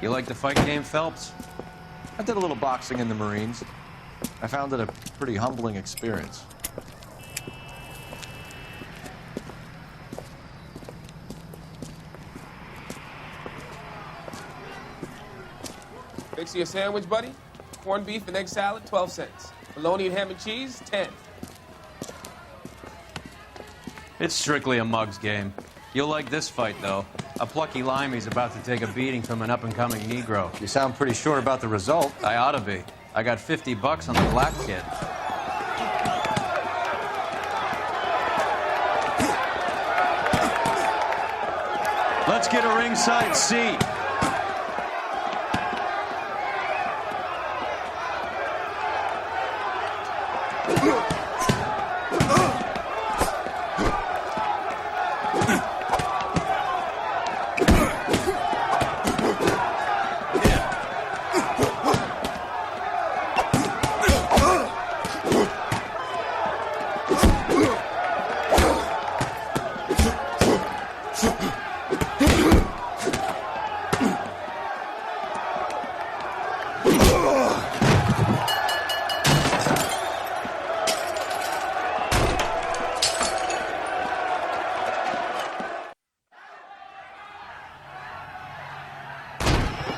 You like the fight game, Phelps? I did a little boxing in the Marines. I found it a pretty humbling experience. Fix you a sandwich, buddy? Corned beef and egg salad, 12 cents. Bologna and ham and cheese, 10. It's strictly a mug's game. You'll like this fight, though. A plucky limey's about to take a beating from an up-and-coming Negro. You sound pretty sure about the result. I ought to be. I got $50 on the black kid. Let's get a ringside seat.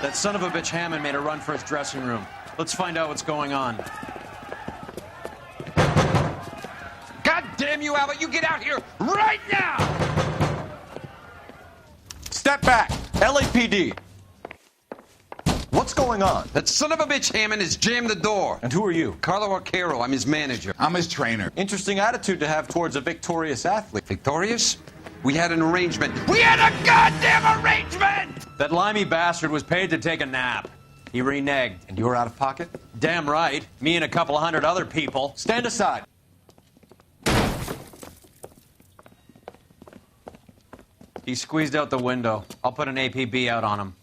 That son of a bitch Hammond made a run for his dressing room. Let's find out what's going on. God damn you, Albert! You get out here right now! Step back! LAPD! What's going on? That son of a bitch Hammond has jammed the door. And who are you? Carlo Arcaro, I'm his manager. I'm his trainer. Interesting attitude to have towards a victorious athlete. Victorious? We had an arrangement. We had a goddamn arrangement! That limey bastard was paid to take a nap. He reneged. And you were out of pocket? Damn right. Me and a couple hundred other people. Stand aside. He squeezed out the window. I'll put an APB out on him.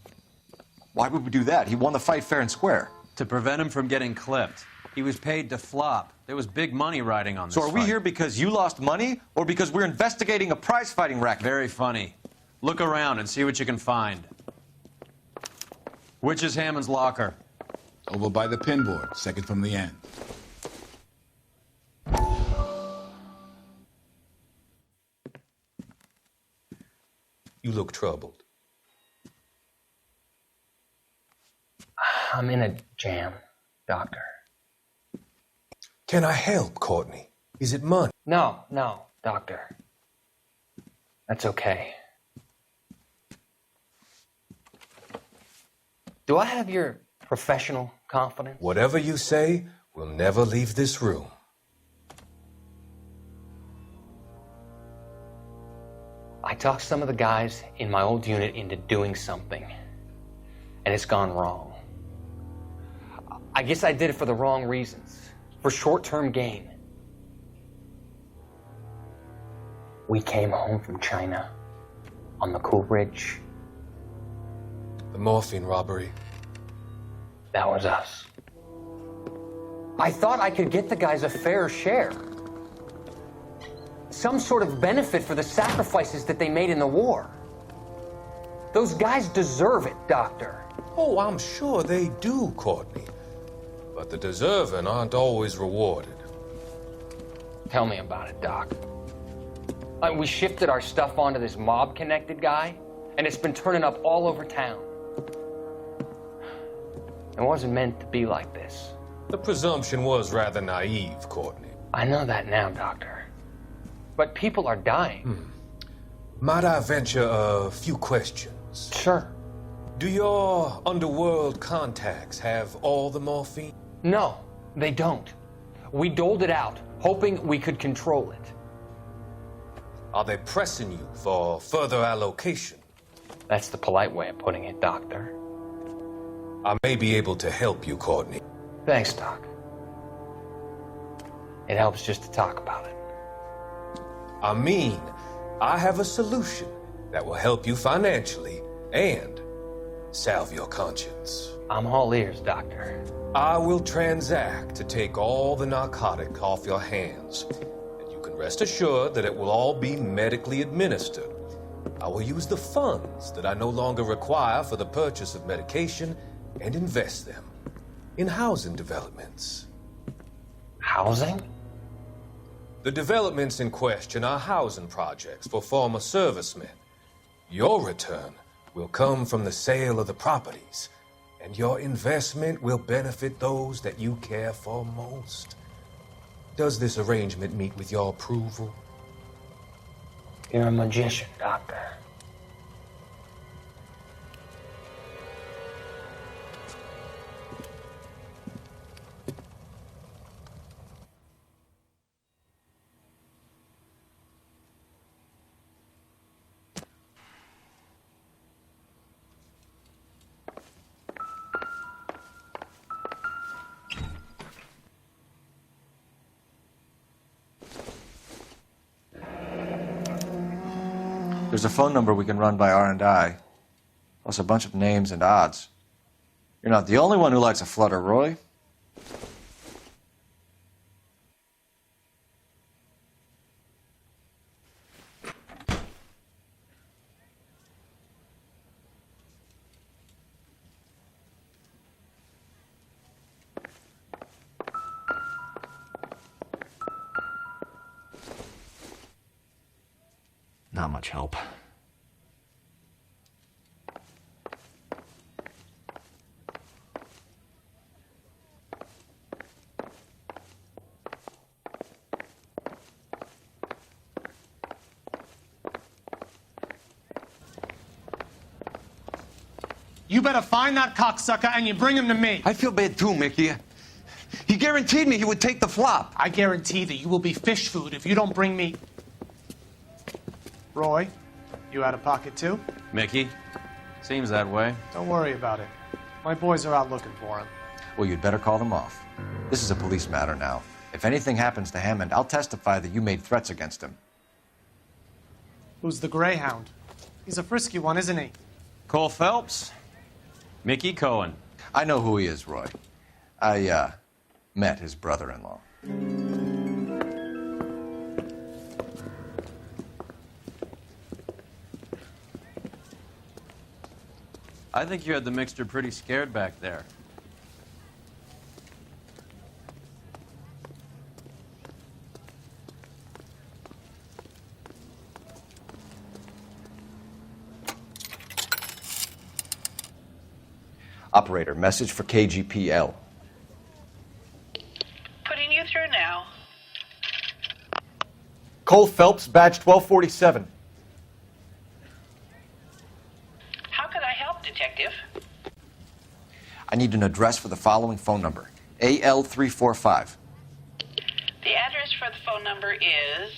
Why would we do that? He won the fight fair and square. To prevent him from getting clipped. He was paid to flop. There was big money riding on this So are we fight. here because you lost money or because we're investigating a prize-fighting racket? Very funny. Look around and see what you can find. Which is Hammond's locker? Over by the pinboard, second from the end. You look troubled. I'm in a jam, Doctor. Can I help, Courtney? Is it money? No, Doctor. That's okay. Do I have your professional confidence? Whatever you say, we'll never leave this room. I talked some of the guys in my old unit into doing something, and it's gone wrong. I guess I did it for the wrong reasons, for short-term gain. We came home from China on the Cool Ridge. The morphine robbery. That was us. I thought I could get the guys a fair share. Some sort of benefit for the sacrifices that they made in the war. Those guys deserve it, Doctor. Oh, I'm sure they do, Courtney. But the deserving aren't always rewarded. Tell me about it, Doc. We shifted our stuff onto this mob-connected guy, and it's been turning up all over town. It wasn't meant to be like this. The presumption was rather naive, Courtney. I know that now, Doctor. But people are dying. Might I venture a few questions? Sure. Do your underworld contacts have all the morphine? No, they don't. We doled it out, hoping we could control it. Are they pressing you for further allocation? That's the polite way of putting it, Doctor. I may be able to help you, Courtney. Thanks, Doc. It helps just to talk about it. I mean, I have a solution that will help you financially and salve your conscience. I'm all ears, Doctor. I will transact to take all the narcotic off your hands, and you can rest assured that it will all be medically administered I will use the funds that I no longer require for the purchase of medication and invest them in housing developments. Housing? The developments in question are housing projects for former servicemen. Your return will come from the sale of the properties, and your investment will benefit those that you care for most. Does this arrangement meet with your approval? You're a magician, Doctor. There's a phone number we can run by R&I, plus a bunch of names and odds. You're not the only one who likes a flutter, Roy. Not much help. You better find that cocksucker and you bring him to me. I feel bad too, Mickey. He guaranteed me he would take the flop. I guarantee that you will be fish food if you don't bring me... Roy, you out of pocket too? Mickey? Seems that way. Don't worry about it. My boys are out looking for him. Well, you'd better call them off. This is a police matter now. If anything happens to Hammond, I'll testify that you made threats against him. Who's the Greyhound? He's a frisky one, isn't he? Cole Phelps? Mickey Cohen. I know who he is, Roy. I, met his brother-in-law. I think you had the mixture pretty scared back there. Operator, message for KGPL. Putting you through now. Cole Phelps, badge 1247. How could I help, Detective? I need an address for the following phone number. AL345. The address for the phone number is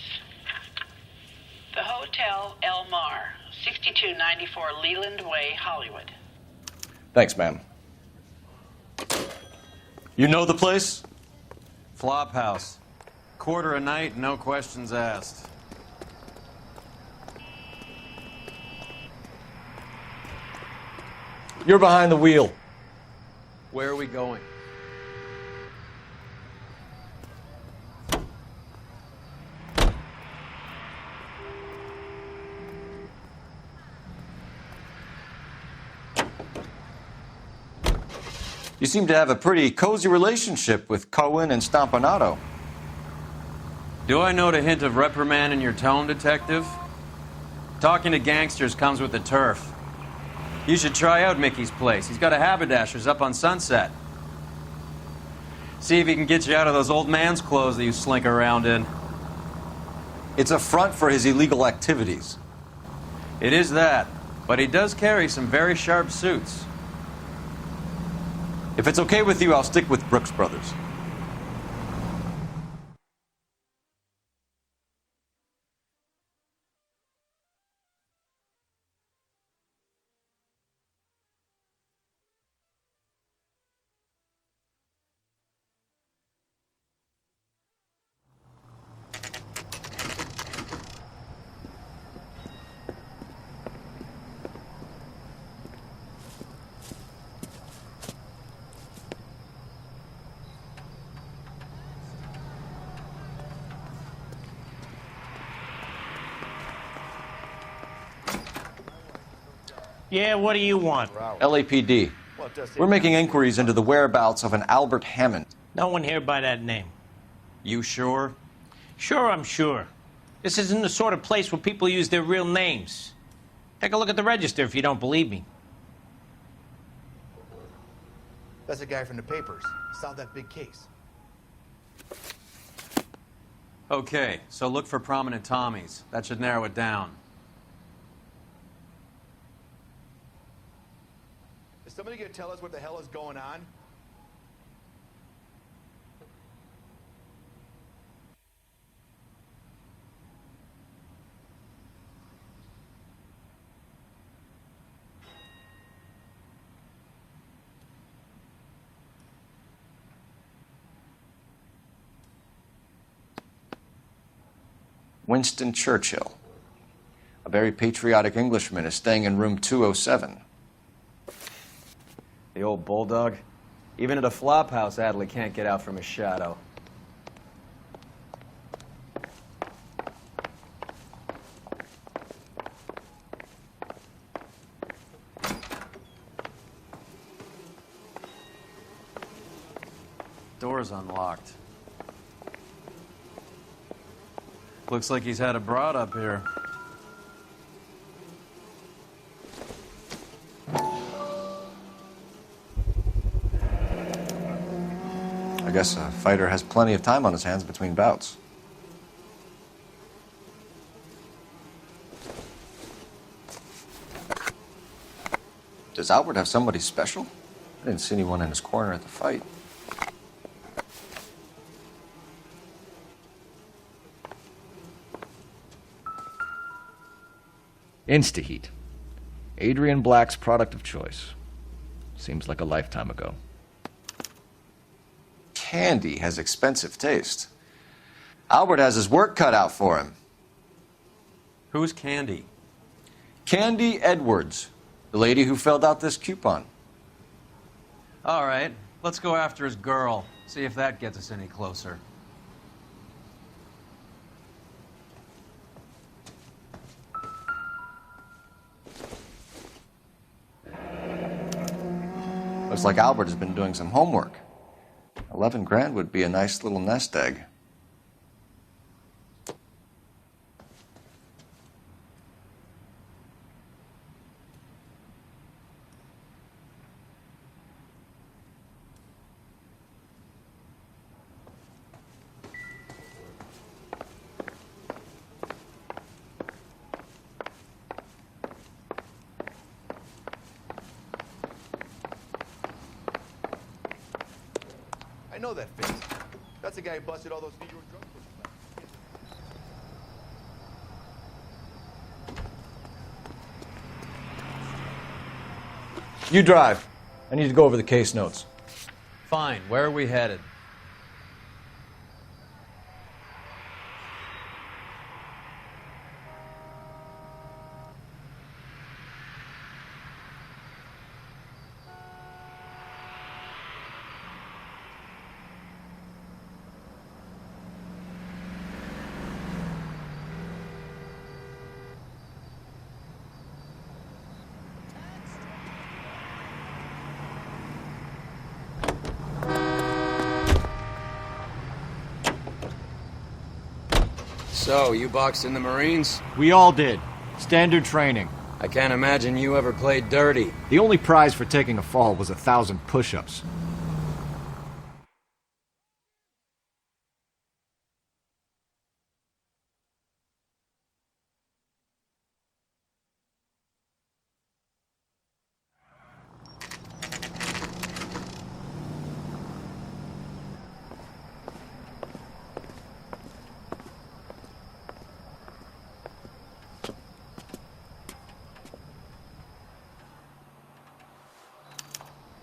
the Hotel El Mar, 6294 Leland Way, Hollywood. Thanks, ma'am. You know the place? Flop house. Quarter a night, no questions asked. You're behind the wheel. Where are we going? You seem to have a pretty cozy relationship with Cohen and Stompanato. Do I note a hint of reprimand in your tone, Detective? Talking to gangsters comes with the turf. You should try out Mickey's place. He's got a haberdasher's up on Sunset. See if he can get you out of those old man's clothes that you slink around in. It's a front for his illegal activities. It is that, but he does carry some very sharp suits. If it's okay with you, I'll stick with Brooks Brothers. Yeah, what do you want? LAPD. We're making inquiries into the whereabouts of an Albert Hammond. No one here by that name. You sure? Sure, I'm sure. This isn't the sort of place where people use their real names. Take a look at the register if you don't believe me. That's the guy from the papers. Solved that big case. Okay, so look for prominent Tommies. That should narrow it down. Is somebody gonna tell us what the hell is going on? Winston Churchill. A very patriotic Englishman is staying in room 207. The old bulldog. Even at a flop house, Adley can't get out from his shadow. Door's unlocked. Looks like he's had a broad up here. I guess a fighter has plenty of time on his hands between bouts. Does Albert have somebody special? I didn't see anyone in his corner at the fight. Instaheat. Adrian Black's product of choice. Seems like a lifetime ago. Candy has expensive taste. Albert has his work cut out for him. Who's Candy? Candy Edwards, the lady who filled out this coupon. All right, let's go after his girl. See if that gets us any closer. Looks like Albert has been doing some homework. 11 grand would be a nice little nest egg. I know that face. That's the guy who busted all those New York drug pushers. You drive. I need to go over the case notes. Fine, where are we headed? So, you boxed in the Marines? We all did. Standard training. I can't imagine you ever played dirty. The only prize for taking a fall was 1,000 push-ups.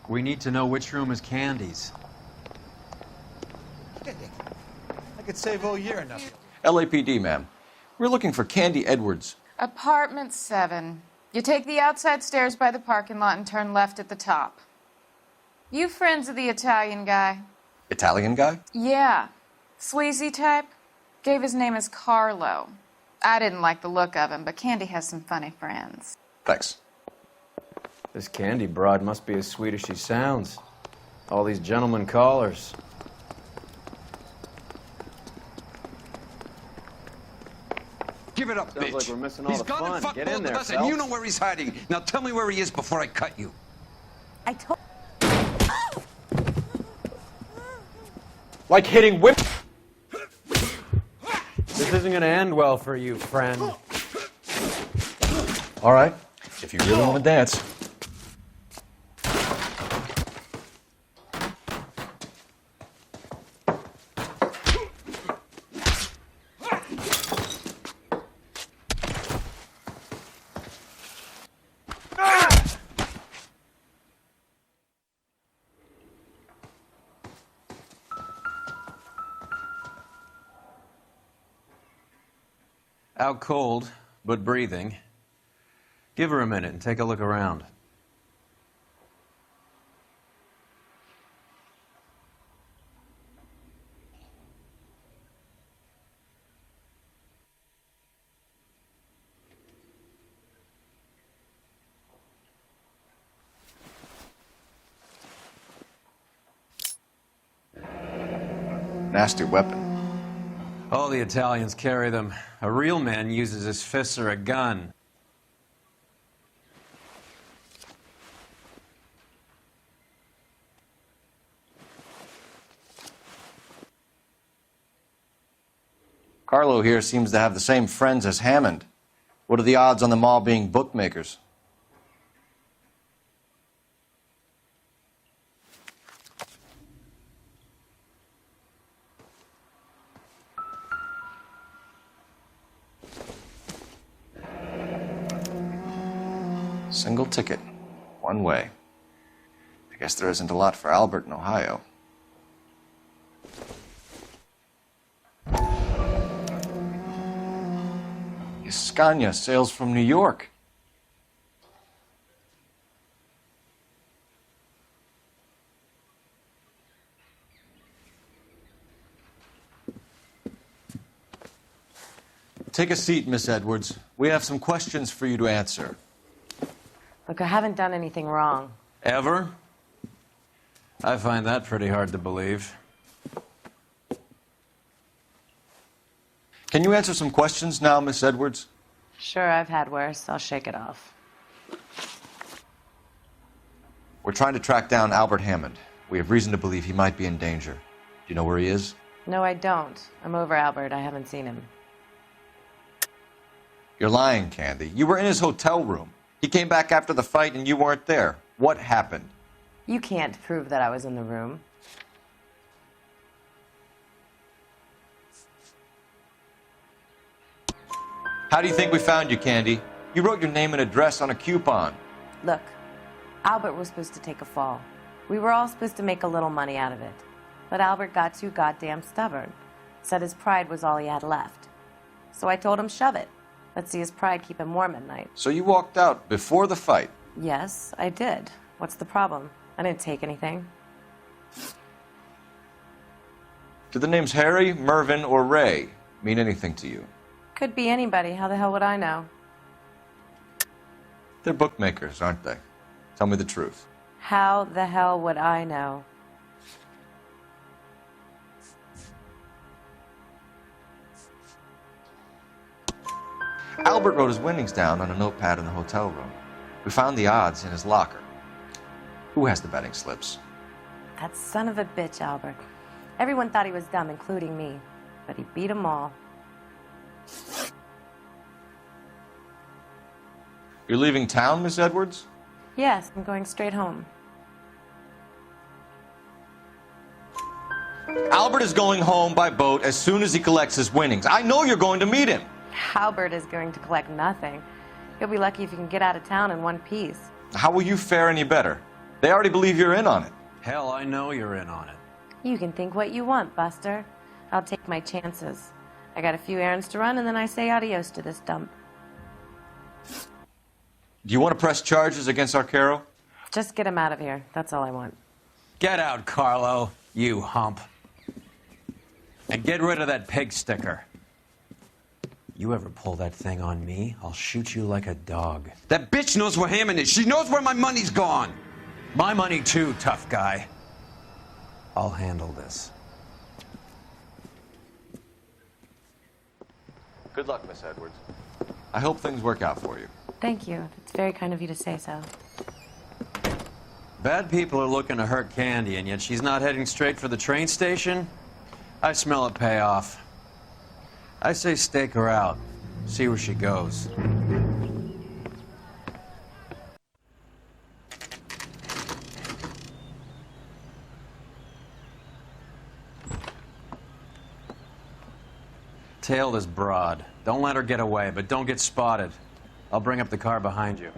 We need to know which room is Candy's. I could save all year enough. LAPD, ma'am. We're looking for Candy Edwards. Apartment 7. You take the outside stairs by the parking lot and turn left at the top. You friends of the Italian guy? Italian guy? Yeah. Sleazy type? Gave his name as Carlo. I didn't like the look of him, but Candy has some funny friends. Thanks. This Candy broad must be as sweet as she sounds. All these gentlemen callers. Give it up, Sounds bitch. like we're missing all He's the gone fun. and fucked Get both in there, of us, and you Phelps. know where he's hiding. Now tell me where he is before I cut you. I told. Like hitting whip. This isn't gonna end well for you, friend. All right, if you really want to dance. Out cold, but breathing. Give her a minute and take a look around. Nasty weapon. All the Italians carry them. A real man uses his fists or a gun. Carlo here seems to have the same friends as Hammond. What are the odds on them all being bookmakers? Single ticket, one way. I guess there isn't a lot for Albert in Ohio. Scania sails from New York. Take a seat, Miss Edwards. We have some questions for you to answer. Look, I haven't done anything wrong. Ever? I find that pretty hard to believe. Can you answer some questions now, Miss Edwards? Sure, I've had worse. I'll shake it off. We're trying to track down Albert Hammond. We have reason to believe he might be in danger. Do you know where he is? No, I don't. I'm over Albert. I haven't seen him. You're lying, Candy. You were in his hotel room. He came back after the fight and you weren't there. What happened? You can't prove that I was in the room. How do you think we found you, Candy? You wrote your name and address on a coupon. Look, Albert was supposed to take a fall. We were all supposed to make a little money out of it. But Albert got too goddamn stubborn. Said his pride was all he had left. So I told him, shove it. Let's see his pride keep him warm at night. So you walked out before the fight? Yes, I did. What's the problem? I didn't take anything. Do the names Harry, Mervyn, or Ray mean anything to you? Could be anybody. How the hell would I know? They're bookmakers, aren't they? Tell me the truth. How the hell would I know? Albert wrote his winnings down on a notepad in the hotel room. We found the odds in his locker. Who has the betting slips? That son of a bitch, Albert. Everyone thought he was dumb, including me. But he beat them all. You're leaving town, Miss Edwards? Yes, I'm going straight home. Albert is going home by boat as soon as he collects his winnings. I know you're going to meet him. Albert is going to collect nothing. He'll be lucky if he can get out of town in one piece. How will you fare any better? They already believe you're in on it. Hell, I know you're in on it. You can think what you want, Buster. I'll take my chances. I got a few errands to run, and then I say adios to this dump. Do you want to press charges against Arcaro? Just get him out of here. That's all I want. Get out, Carlo, you hump. And get rid of that pig sticker. You ever pull that thing on me, I'll shoot you like a dog. That bitch knows where Hammond is. She knows where my money's gone. My money too, tough guy. I'll handle this. Good luck, Miss Edwards. I hope things work out for you. Thank you. It's very kind of you to say so. Bad people are looking to hurt Candy, and yet she's not heading straight for the train station? I smell a payoff. I say stake her out. See where she goes. Tail this broad. Don't let her get away, but don't get spotted. I'll bring up the car behind you.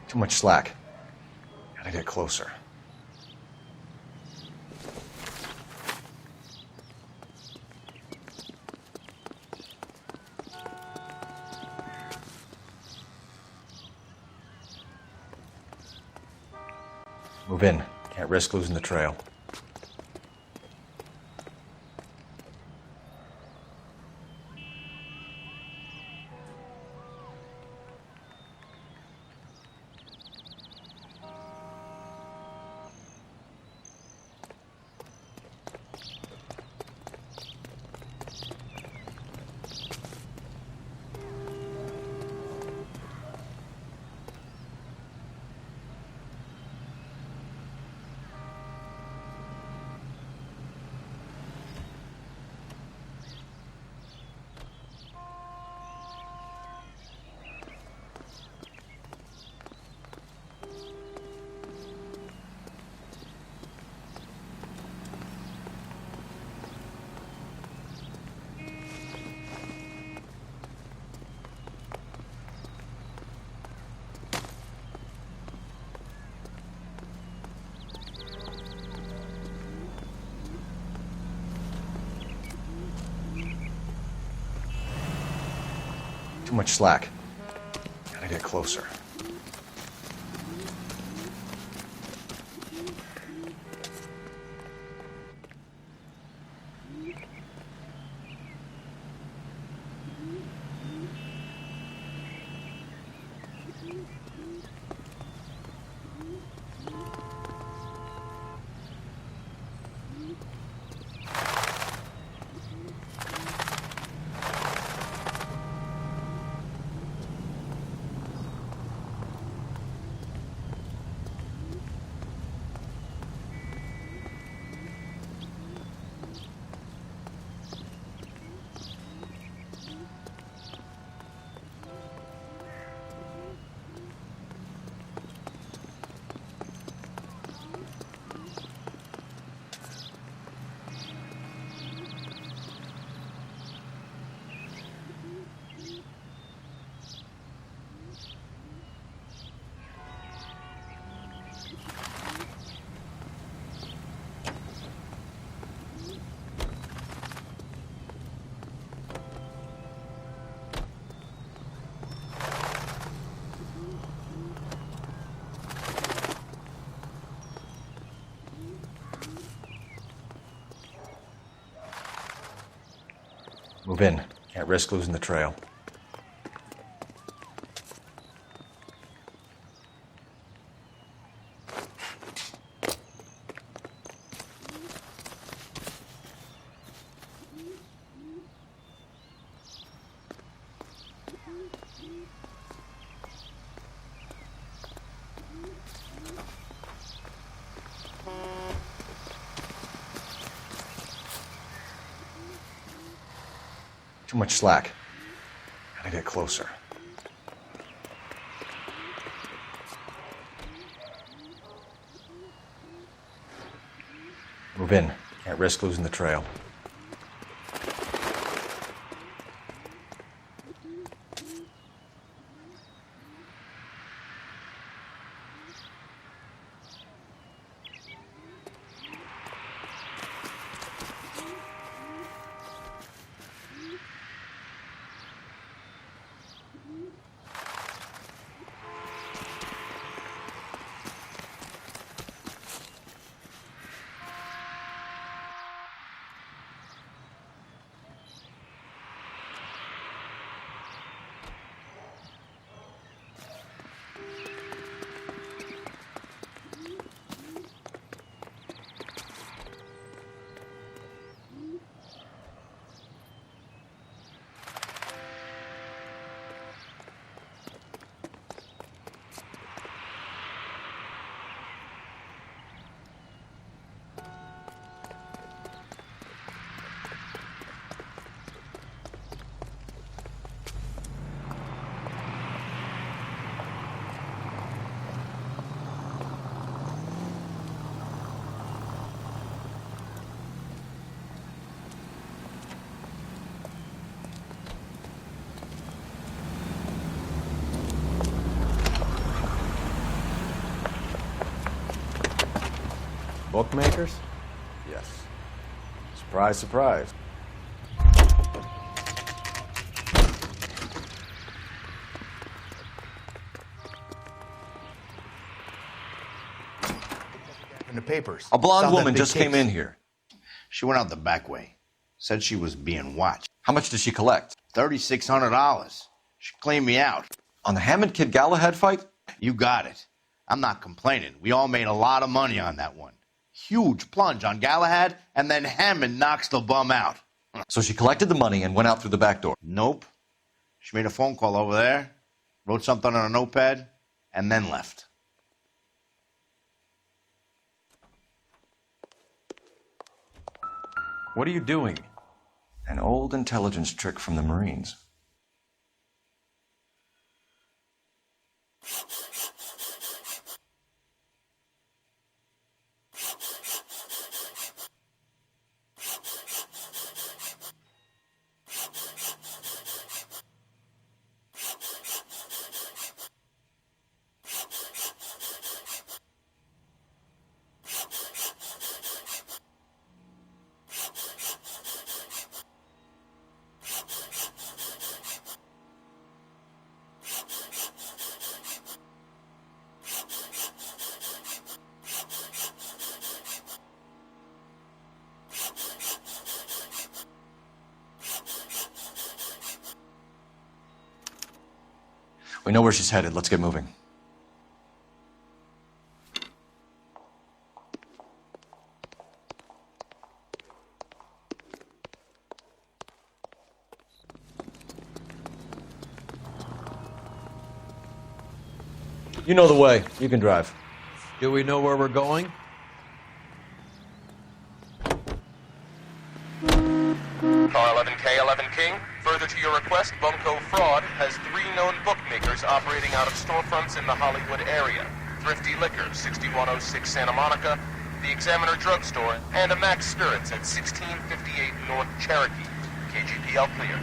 Too much slack. Gotta get closer. Move in. Can't risk losing the trail. Too much slack. Gotta get closer. Move in. Can't risk losing the trail. Too much slack. Gotta get closer. Move in. Can't risk losing the trail. Bookmakers? Yes. Surprise, surprise. In the papers. A blonde Saw that woman big just came case. in here. She went out the back way. Said she was being watched. How much did she collect? $3,600. She cleaned me out. On the Hammond Kid Galahad fight? You got it. I'm not complaining. We all made a lot of money on that one. Huge plunge on Galahad, and then Hammond knocks the bum out. So she collected the money and went out through the back door? Nope. She made a phone call over there, wrote something on a notepad, and then left. What are you doing? An old intelligence trick from the Marines. We know where she's headed. Let's get moving. You know the way. You can drive. Do we know where we're going? Car 11K, 11 King. Further to your request, Bunko Fraud has 3 known bookmakers operating out of storefronts in the Hollywood area. Thrifty Liquor, 6106 Santa Monica, the Examiner Drugstore, and a Max Spirits at 1658 North Cherokee. KGPL clear.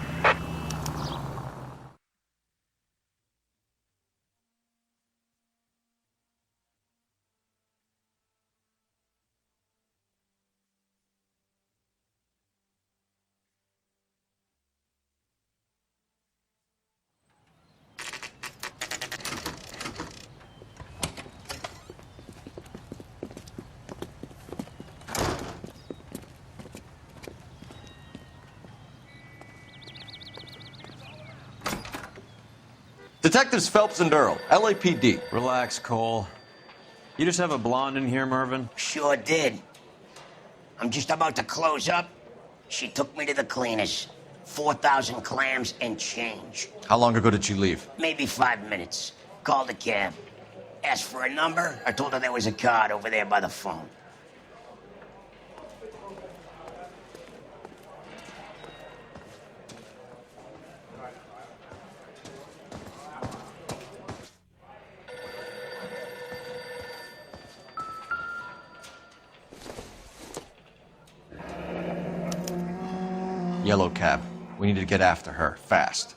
Detectives Phelps and Earl, LAPD. Relax, Cole. You just have a blonde in here, Mervyn? Sure did. I'm just about to close up. She took me to the cleaners. 4,000 clams and change. How long ago did she leave? Maybe 5 minutes. Called a cab. Asked for a number. I told her there was a card over there by the phone. Yellow cab. We need to get after her, fast.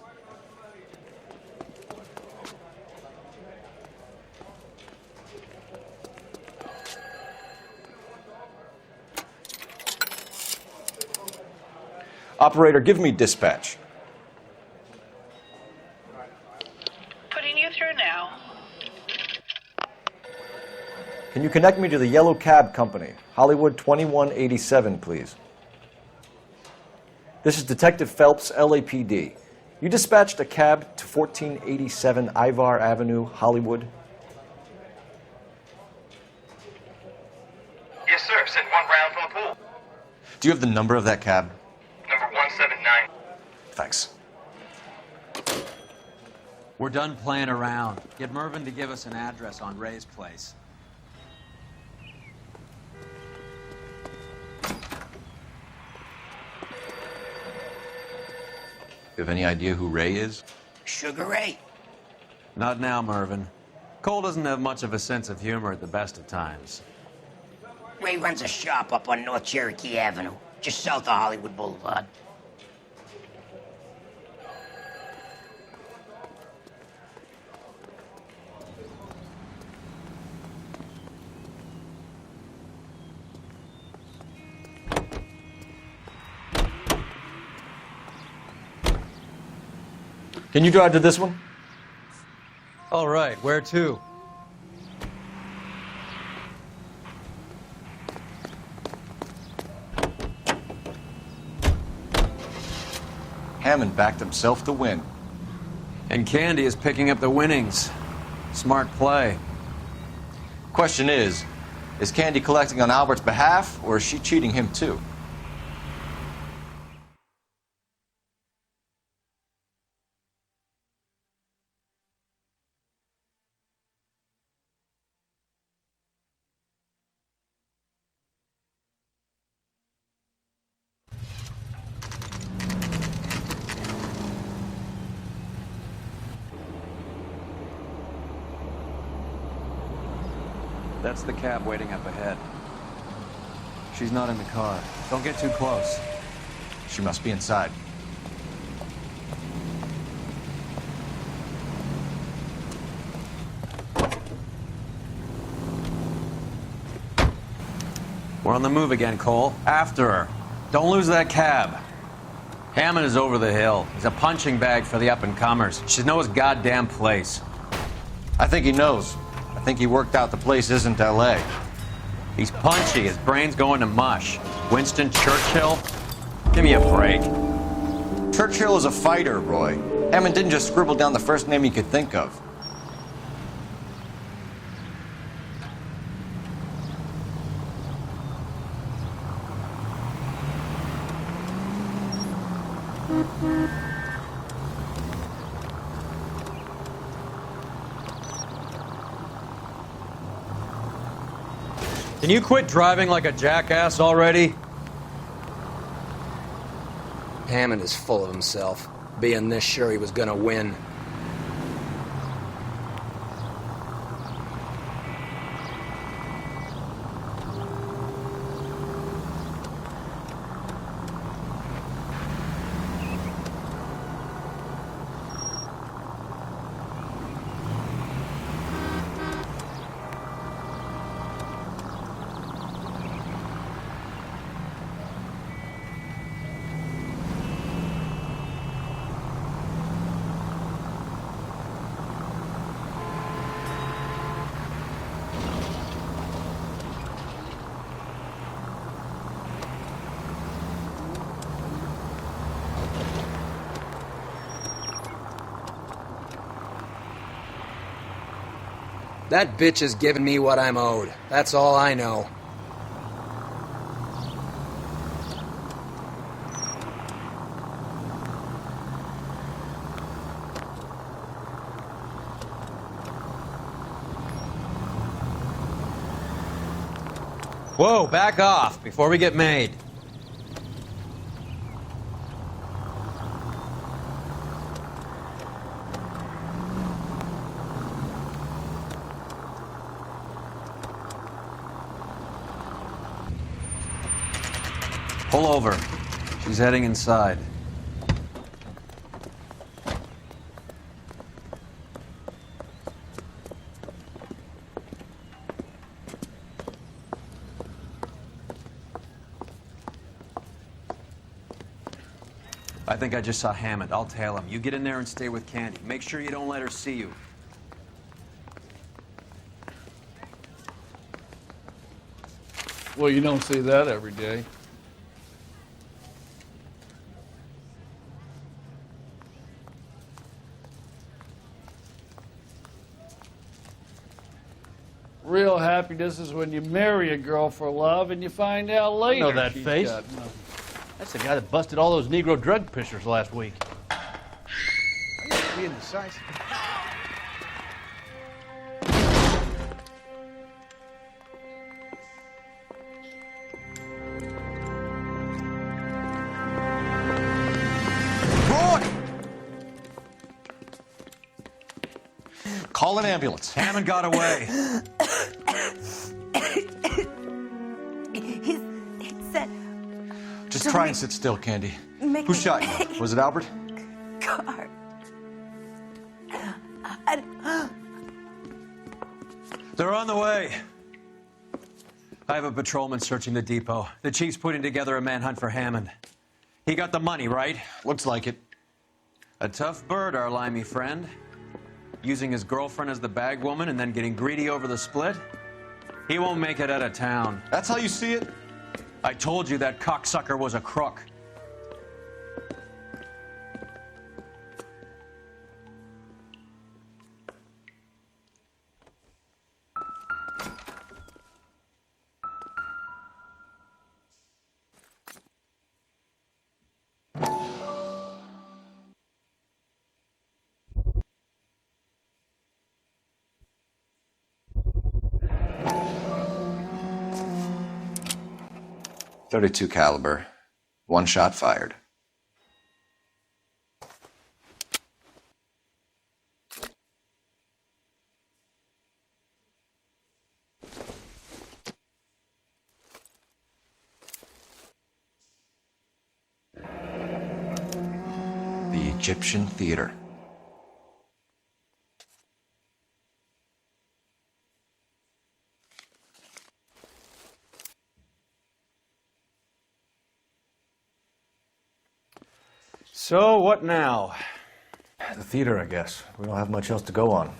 Operator, give me dispatch. Putting you through now. Can you connect me to the Yellow Cab Company, Hollywood 2187, please? This is Detective Phelps, LAPD. You dispatched a cab to 1487 Ivar Avenue, Hollywood? Yes, sir. Sent one round from the pool. Do you have the number of that cab? Number 179. Thanks. We're done playing around. Get Mervyn to give us an address on Ray's place. You have any idea who Ray is? Sugar Ray. Not now, Mervyn. Cole doesn't have much of a sense of humor at the best of times. Ray runs a shop up on North Cherokee Avenue, just south of Hollywood Boulevard. Can you drive to this one? All right, where to? Hammond backed himself to win. And Candy is picking up the winnings. Smart play. Question is Candy collecting on Albert's behalf, or is she cheating him too? That's the cab waiting up ahead. She's not in the car. Don't get too close. She must be inside. We're on the move again, Cole. After her. Don't lose that cab. Hammond is over the hill. He's a punching bag for the up-and-comers. She knows his goddamn place. I think he knows. I think he worked out the place isn't L.A. He's punchy. His brain's going to mush. Winston Churchill? Give me a break. Churchill is a fighter, Roy. Hammond didn't just scribble down the first name he could think of. Can you quit driving like a jackass already? Hammond is full of himself, being this sure he was gonna win. That bitch has given me what I'm owed. That's all I know. Whoa, back off before we get made. Pull over. She's heading inside. I think I just saw Hammond. I'll tail him. You get in there and stay with Candy. Make sure you don't let her see you. Well, you don't see that every day. Real happiness is when you marry a girl for love and you find out later. I know that she's face. got nothing. That's the guy that busted all those Negro drug pushers last week. Be indecisive. Call an ambulance. Hammond got away. He said... Just try and sit still, Candy. Mickey. Who shot you? Was it Albert? Car. They're on the way. I have a patrolman searching the depot. The chief's putting together a manhunt for Hammond. He got the money, right? Looks like it. A tough bird, our limey friend. Using his girlfriend as the bag woman and then getting greedy over the split. He won't make it out of town. That's how you see it? I told you that cocksucker was a crook. .32 caliber. One shot fired. The Egyptian Theater. So, what now? The theater, I guess. We don't have much else to go on.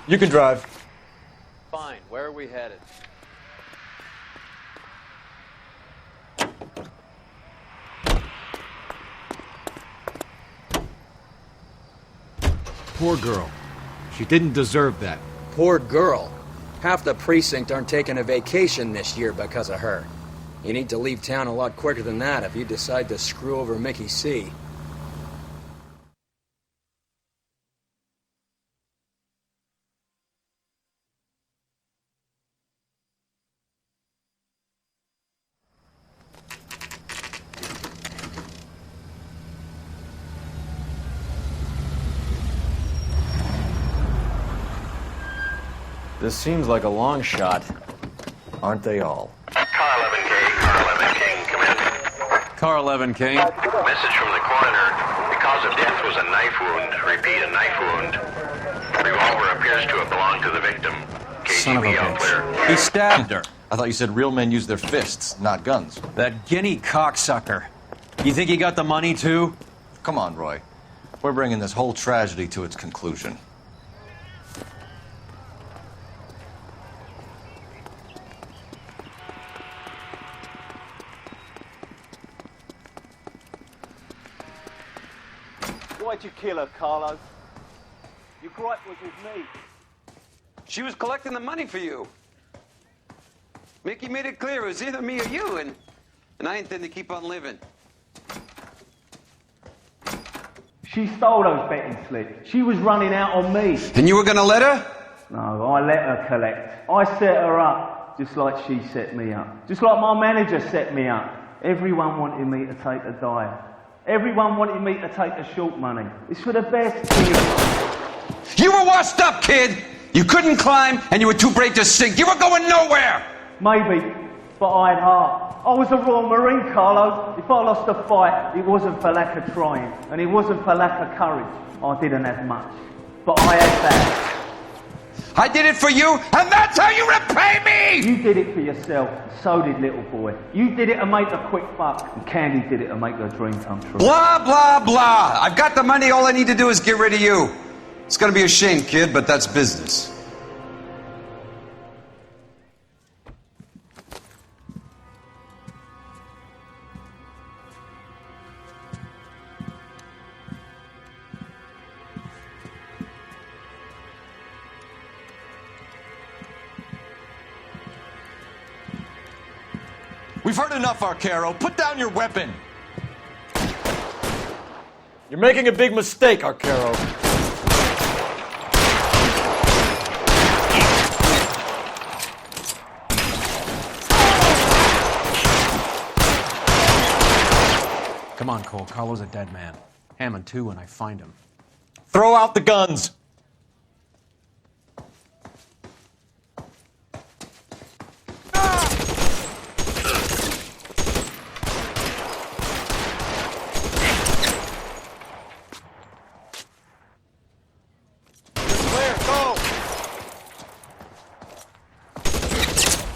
You can drive. Fine. Where are we headed? Poor girl. She didn't deserve that. Poor girl. Half the precinct aren't taking a vacation this year because of her. You need to leave town a lot quicker than that if you decide to screw over Mickey C. This seems like a long shot. Aren't they all? Car 11K, Car 11 King, come in. Car 11 King. Message from the coroner. The cause of death was a knife wound. Repeat, a knife wound. Revolver appears to have belonged to the victim. Son of a KGB all clear. bitch. He stabbed her. I thought you said real men use their fists, not guns. That guinea cocksucker. You think he got the money, too? Come on, Roy. We're bringing this whole tragedy to its conclusion. Why'd you kill her, Carlo? Your gripe was with me. She was collecting the money for you. Mickey made it clear it was either me or you, and I intend to keep on living. She stole those betting slips. She was running out on me. And you were gonna let her? No, I let her collect. I set her up. just like she set me up. Just like my manager set me up. Everyone wanted me to take a dive. Everyone wanted me to take the short money. It's for the best, kid. You were washed up, kid! You couldn't climb, and you were too brave to sink. You were going nowhere! Maybe, but I had heart. I was a Royal Marine, Carlo. If I lost a fight, it wasn't for lack of trying, and it wasn't for lack of courage. I didn't have much, but I had that. I did it for you, and that's how you repay me! You did it for yourself, so did little boy. You did it to make a quick buck, and Candy did it to make her dream come true. Blah, blah, blah. I've got the money, all I need to do is get rid of you. It's gonna be a shame, kid, but that's business. We've heard enough, Arcaro. Put down your weapon. You're making a big mistake, Arcaro. Come on, Cole. Carlo's a dead man. Hammond, too, when I find him. Throw out the guns.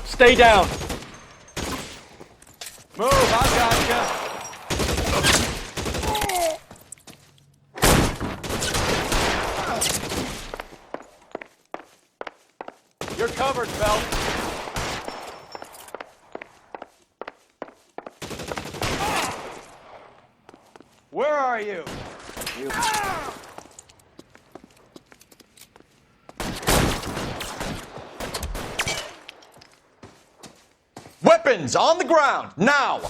Stay down. Move, I gotcha. You're covered, Phelps. Where are you? Weapons on the ground, now!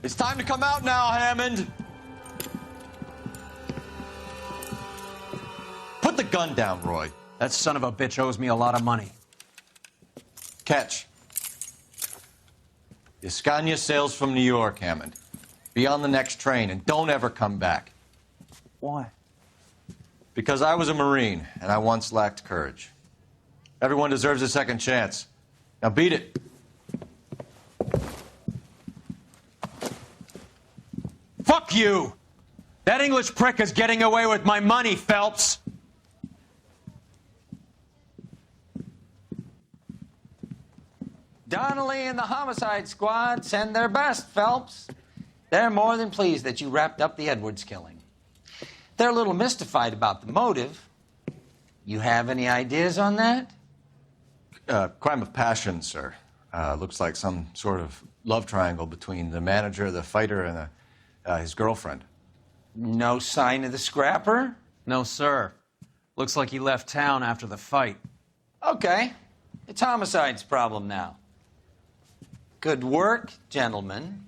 It's time to come out now, Hammond. Put the gun down, Roy. That son of a bitch owes me a lot of money. Catch. Escania sails from New York, Hammond. Be on the next train and don't ever come back. Why? Because I was a Marine and I once lacked courage. Everyone deserves a second chance. Now beat it. Fuck you! That English prick is getting away with my money, Phelps! Donnelly and the homicide squad send their best, Phelps. They're more than pleased that you wrapped up the Edwards killing. They're a little mystified about the motive. You have any ideas on that? Crime of passion, sir. Looks like some sort of love triangle between the manager, the fighter, and his girlfriend. No sign of the scrapper? No, sir. Looks like he left town after the fight. Okay. It's homicide's problem now. Good work, gentlemen.